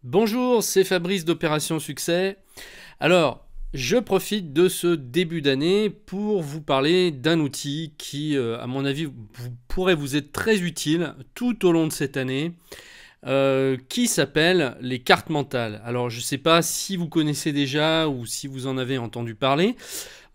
Bonjour, c'est Fabrice d'Opération Succès. Alors, je profite de ce début d'année pour vous parler d'un outil qui, à mon avis, pourrait vous être très utile tout au long de cette année, qui s'appelle les cartes mentales. Alors, je ne sais pas si vous connaissez déjà ou si vous en avez entendu parler.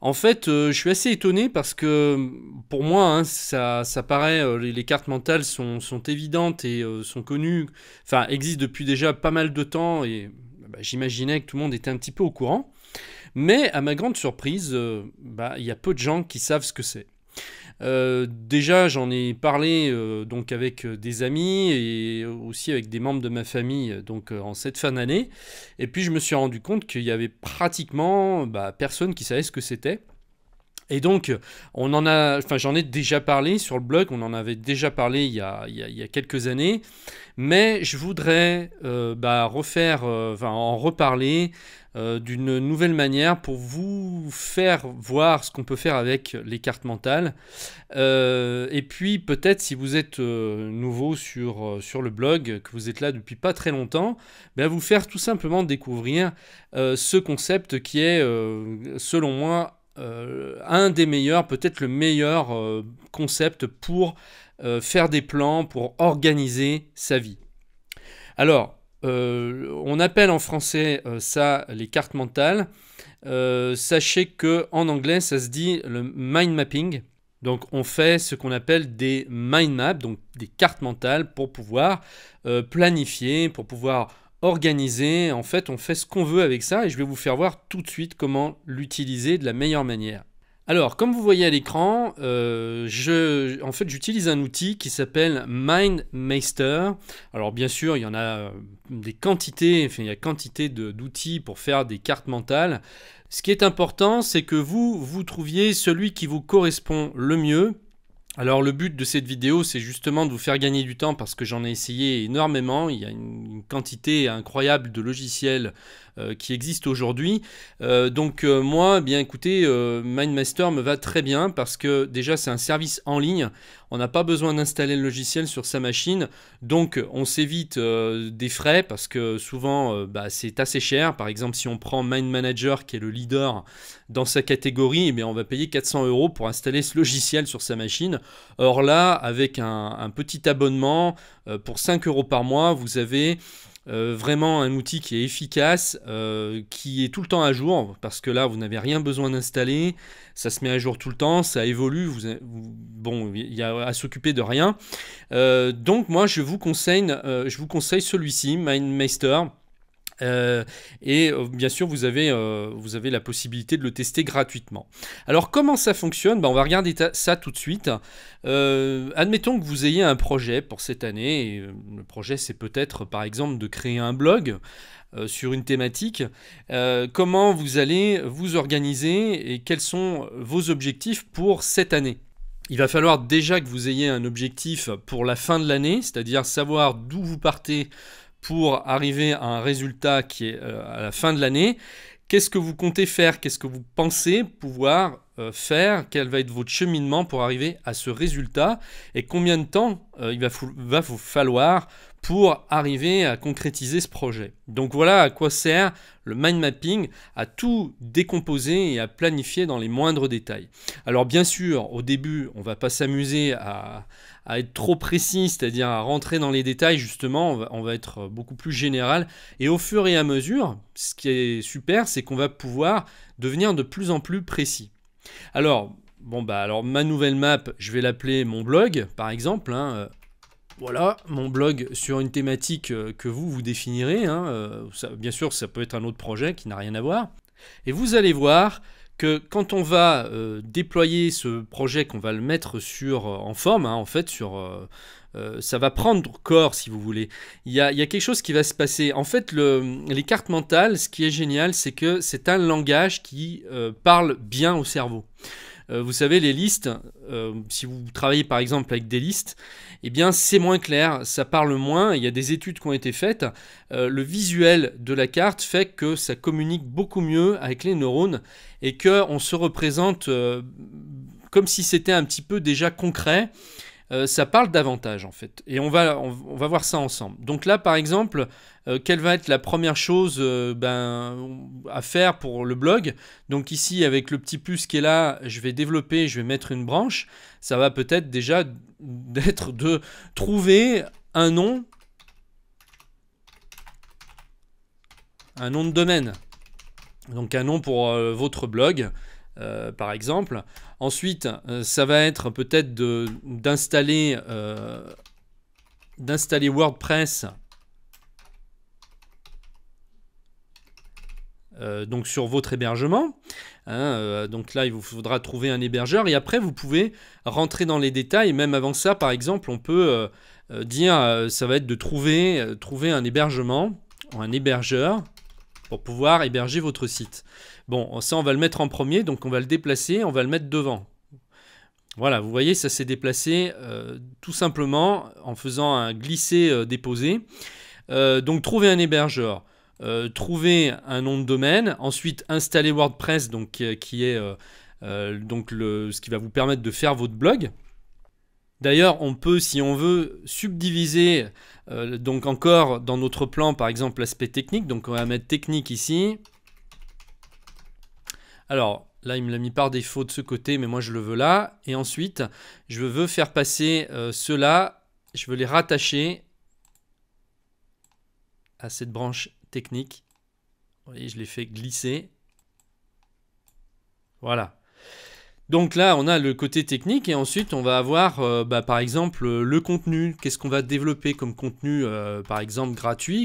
En fait, je suis assez étonné parce que pour moi, hein, ça paraît, les cartes mentales sont évidentes et sont connues, enfin existent depuis déjà pas mal de temps et bah, j'imaginais que tout le monde était un petit peu au courant. Mais à ma grande surprise, bah, il y a peu de gens qui savent ce que c'est. Déjà, j'en ai parlé donc avec des amis et aussi avec des membres de ma famille donc en cette fin d'année. Et puis je me suis rendu compte qu'il y avait pratiquement personne qui savait ce que c'était. Et donc, j'en ai déjà parlé sur le blog, on en avait déjà parlé il y a quelques années, mais je voudrais en reparler d'une nouvelle manière pour vous faire voir ce qu'on peut faire avec les cartes mentales. Et puis peut-être si vous êtes nouveau sur le blog, que vous êtes là depuis pas très longtemps, vous faire tout simplement découvrir ce concept qui est, selon moi, un des meilleurs, peut-être le meilleur concept pour faire des plans, pour organiser sa vie. Alors, on appelle en français ça les cartes mentales. Sachez que en anglais, ça se dit le mind mapping. Donc, on fait ce qu'on appelle des mind maps, donc des cartes mentales pour pouvoir planifier, pour pouvoir organiser. En fait, on fait ce qu'on veut avec ça et je vais vous faire voir tout de suite comment l'utiliser de la meilleure manière. Alors, comme vous voyez à l'écran, j'utilise un outil qui s'appelle MindMeister. Alors, bien sûr, il y en a des quantités, enfin, il y a quantité d'outils pour faire des cartes mentales. Ce qui est important, c'est que vous trouviez celui qui vous correspond le mieux. Alors le but de cette vidéo, c'est justement de vous faire gagner du temps parce que j'en ai essayé énormément. Il y a une quantité incroyable de logiciels qui existent aujourd'hui. Moi, bien écoutez, MindMaster me va très bien parce que déjà c'est un service en ligne. On n'a pas besoin d'installer le logiciel sur sa machine. Donc on s'évite des frais parce que souvent c'est assez cher. Par exemple, si on prend Mind Manager qui est le leader dans sa catégorie, on va payer 400 € pour installer ce logiciel sur sa machine. Or là, avec un petit abonnement pour 5 € par mois, vous avez vraiment un outil qui est efficace, qui est tout le temps à jour, parce que là, vous n'avez rien besoin d'installer, ça se met à jour tout le temps, ça évolue, il y a à s'occuper de rien. Donc moi, je vous conseille celui-ci, MindMeister. Bien sûr, vous avez la possibilité de le tester gratuitement. Alors, comment ça fonctionne? On va regarder ça tout de suite. Admettons que vous ayez un projet pour cette année. Et, le projet, c'est peut-être, par exemple, de créer un blog sur une thématique. Comment vous allez vous organiser et quels sont vos objectifs pour cette année? Il va falloir déjà que vous ayez un objectif pour la fin de l'année, c'est-à-dire savoir d'où vous partez pour arriver à un résultat qui est à la fin de l'année. Qu'est-ce que vous comptez faire? Qu'est-ce que vous pensez pouvoir faire? Quel va être votre cheminement pour arriver à ce résultat? Et combien de temps il va vous falloir pour arriver à concrétiser ce projet? Donc voilà à quoi sert le mind mapping, à tout décomposer et à planifier dans les moindres détails. Alors bien sûr, au début, on ne va pas s'amuser à être trop précis, c'est-à-dire à rentrer dans les détails, justement, on va être beaucoup plus général. Et au fur et à mesure, ce qui est super, c'est qu'on va pouvoir devenir de plus en plus précis. Alors, ma nouvelle map, je vais l'appeler mon blog, par exemple. Voilà, mon blog sur une thématique que vous définirez. Bien sûr, ça peut être un autre projet qui n'a rien à voir. Et vous allez voir que quand on va déployer ce projet, qu'on va le mettre en forme, ça va prendre corps, si vous voulez. Il y a quelque chose qui va se passer. En fait, les cartes mentales, ce qui est génial, c'est que c'est un langage qui parle bien au cerveau. Vous savez, les listes, si vous travaillez par exemple avec des listes, c'est moins clair, ça parle moins. Il y a des études qui ont été faites. Le visuel de la carte fait que ça communique beaucoup mieux avec les neurones et qu'on se représente comme si c'était un petit peu déjà concret. ça parle davantage en fait. Et on va voir ça ensemble. Donc là, par exemple, quelle va être la première chose à faire pour le blog? Donc ici, avec le petit plus qui est là, je vais développer, je vais mettre une branche. Ça va peut-être déjà d'être de trouver un nom de domaine. Donc un nom pour votre blog. Par exemple. Ensuite, ça va être peut-être d'installer WordPress donc sur votre hébergement. Donc là, il vous faudra trouver un hébergeur et après, vous pouvez rentrer dans les détails. Et même avant ça, par exemple, on peut dire ça va être de trouver un hébergement ou un hébergeur pour pouvoir héberger votre site. Bon, ça, on va le mettre en premier, donc on va le déplacer, on va le mettre devant. Voilà, vous voyez, ça s'est déplacé tout simplement en faisant un glisser-déposer. Donc, trouver un hébergeur, trouver un nom de domaine, ensuite installer WordPress, donc, qui est ce qui va vous permettre de faire votre blog. D'ailleurs, on peut, si on veut, subdiviser donc encore dans notre plan, par exemple, l'aspect technique. Donc, on va mettre technique ici. Alors, là, il me l'a mis par défaut de ce côté, mais moi, je le veux là. Et ensuite, je veux faire passer ceux-là. Je veux les rattacher à cette branche technique. Vous voyez, je les fais glisser. Voilà. Donc là, on a le côté technique et ensuite, on va avoir, par exemple, le contenu. Qu'est-ce qu'on va développer comme contenu, par exemple,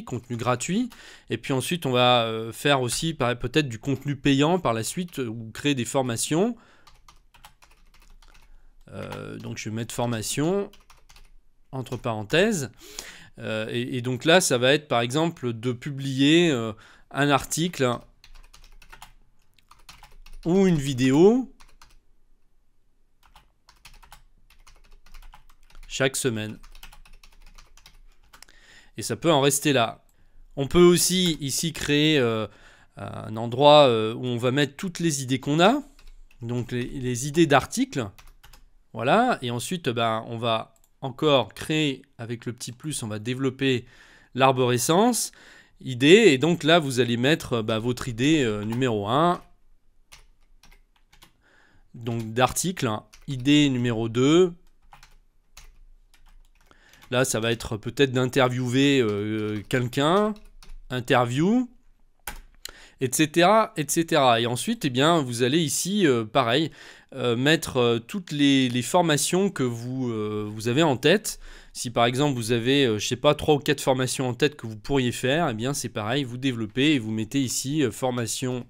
contenu gratuit. Et puis ensuite, on va faire aussi peut-être du contenu payant par la suite ou créer des formations. Donc, je vais mettre formation entre parenthèses. Et donc là, ça va être, par exemple, de publier un article ou une vidéo chaque semaine. Et ça peut en rester là. On peut aussi ici créer un endroit où on va mettre toutes les idées qu'on a. Donc les idées d'articles. Voilà. Et ensuite, on va encore créer avec le petit plus, on va développer l'arborescence. Idée. Et donc là, vous allez mettre votre idée numéro 1. Donc d'article. Idée numéro 2. Là, ça va être peut-être d'interviewer quelqu'un, interview, etc., etc. Et ensuite, eh bien, vous allez ici, pareil, mettre toutes les formations que vous avez en tête. Si par exemple, vous avez, je sais pas, 3 ou 4 formations en tête que vous pourriez faire, eh bien, c'est pareil, vous développez et vous mettez ici formation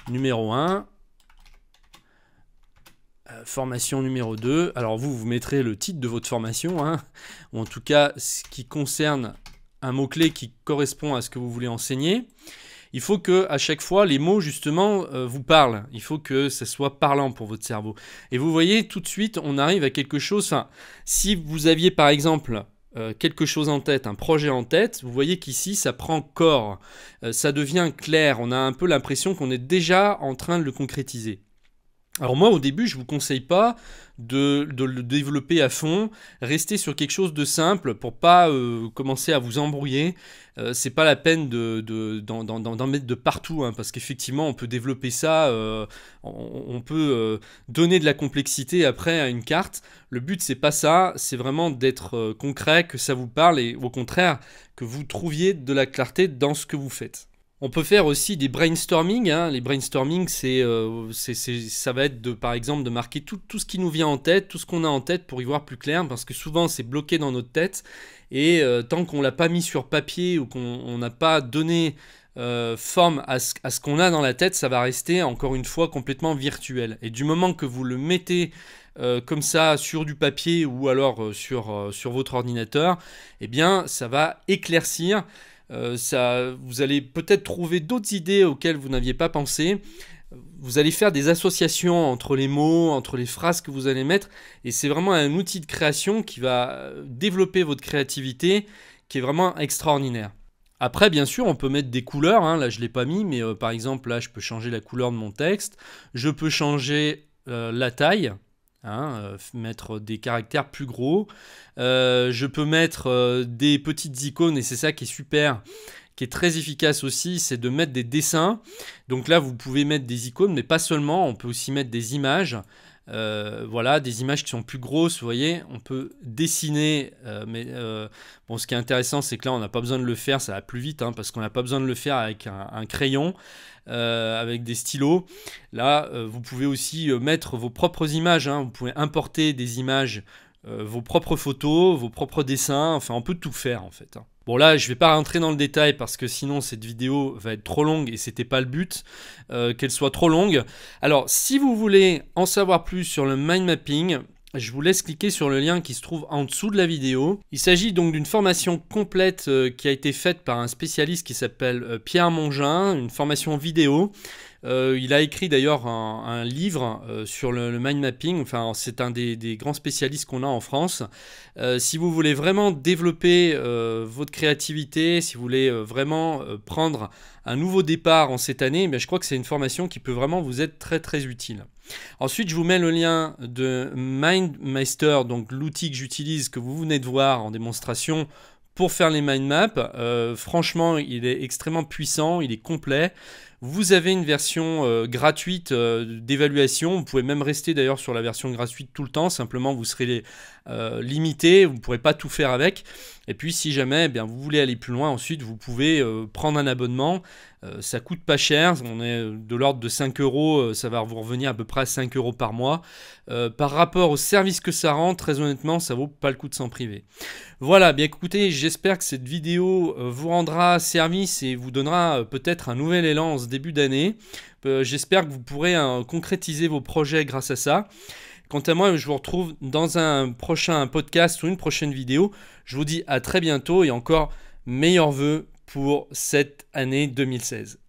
numéro 1. Formation numéro 2. Alors vous mettrez le titre de votre formation, hein, ou en tout cas ce qui concerne un mot-clé qui correspond à ce que vous voulez enseigner. Il faut que à chaque fois les mots justement vous parlent. Il faut que ça soit parlant pour votre cerveau. Et vous voyez tout de suite, on arrive à quelque chose. Enfin, si vous aviez par exemple quelque chose en tête, un projet en tête, vous voyez qu'ici ça prend corps, ça devient clair. On a un peu l'impression qu'on est déjà en train de le concrétiser. Alors moi, au début, je ne vous conseille pas de le développer à fond. Restez sur quelque chose de simple pour pas commencer à vous embrouiller. C'est pas la peine d'en mettre de partout, hein, parce qu'effectivement, on peut développer ça, on peut donner de la complexité après à une carte. Le but, c'est pas ça, c'est vraiment d'être concret, que ça vous parle et au contraire, que vous trouviez de la clarté dans ce que vous faites. On peut faire aussi des brainstorming. Hein. Les brainstorming, ça va être par exemple de marquer tout ce qui nous vient en tête, tout ce qu'on a en tête pour y voir plus clair, parce que souvent c'est bloqué dans notre tête et tant qu'on l'a pas mis sur papier ou qu'on n'a pas donné forme à ce qu'on a dans la tête, ça va rester encore une fois complètement virtuel. Et du moment que vous le mettez comme ça sur du papier ou alors sur votre ordinateur, eh bien ça va éclaircir. Vous allez peut-être trouver d'autres idées auxquelles vous n'aviez pas pensé. Vous allez faire des associations entre les mots, entre les phrases que vous allez mettre. Et c'est vraiment un outil de création qui va développer votre créativité, qui est vraiment extraordinaire. Après, bien sûr, on peut mettre des couleurs. Hein. Là, je ne l'ai pas mis, mais par exemple, là, je peux changer la couleur de mon texte. Je peux changer la taille. mettre des caractères plus gros. Je peux mettre des petites icônes et c'est ça qui est super, qui est très efficace aussi, c'est de mettre des dessins. Donc là, vous pouvez mettre des icônes, mais pas seulement, on peut aussi mettre des images. Voilà, des images qui sont plus grosses, vous voyez, on peut dessiner, bon, ce qui est intéressant, c'est que là, on n'a pas besoin de le faire, ça va plus vite, parce qu'on n'a pas besoin de le faire avec un crayon, avec des stylos. Là, vous pouvez aussi mettre vos propres images, vous pouvez importer des images, vos propres photos, vos propres dessins, enfin, on peut tout faire, en fait. Bon là, je ne vais pas rentrer dans le détail parce que sinon cette vidéo va être trop longue et c'était pas le but qu'elle soit trop longue. Alors, si vous voulez en savoir plus sur le mind mapping, je vous laisse cliquer sur le lien qui se trouve en dessous de la vidéo. Il s'agit donc d'une formation complète qui a été faite par un spécialiste qui s'appelle Pierre Mongin, une formation vidéo. Il a écrit d'ailleurs un livre sur le mind mapping. Enfin, c'est un des grands spécialistes qu'on a en France. Si vous voulez vraiment développer votre créativité, si vous voulez vraiment prendre un nouveau départ en cette année, je crois que c'est une formation qui peut vraiment vous être très très utile. Ensuite, je vous mets le lien de MindMeister, donc l'outil que j'utilise, que vous venez de voir en démonstration pour faire les mind maps. Franchement, il est extrêmement puissant, il est complet. Vous avez une version gratuite d'évaluation. Vous pouvez même rester d'ailleurs sur la version gratuite tout le temps. Simplement, vous serez limité. Vous ne pourrez pas tout faire avec. Et puis, si jamais vous voulez aller plus loin, ensuite, vous pouvez prendre un abonnement. Ça coûte pas cher. On est de l'ordre de 5 €. Ça va vous revenir à peu près à 5 € par mois. Par rapport au service que ça rend, très honnêtement, ça vaut pas le coup de s'en priver. Voilà, bien écoutez, j'espère que cette vidéo vous rendra service et vous donnera peut-être un nouvel élan en ce début d'année. J'espère que vous pourrez concrétiser vos projets grâce à ça. Quant à moi, je vous retrouve dans un prochain podcast ou une prochaine vidéo. Je vous dis à très bientôt et encore meilleurs vœux pour cette année 2016.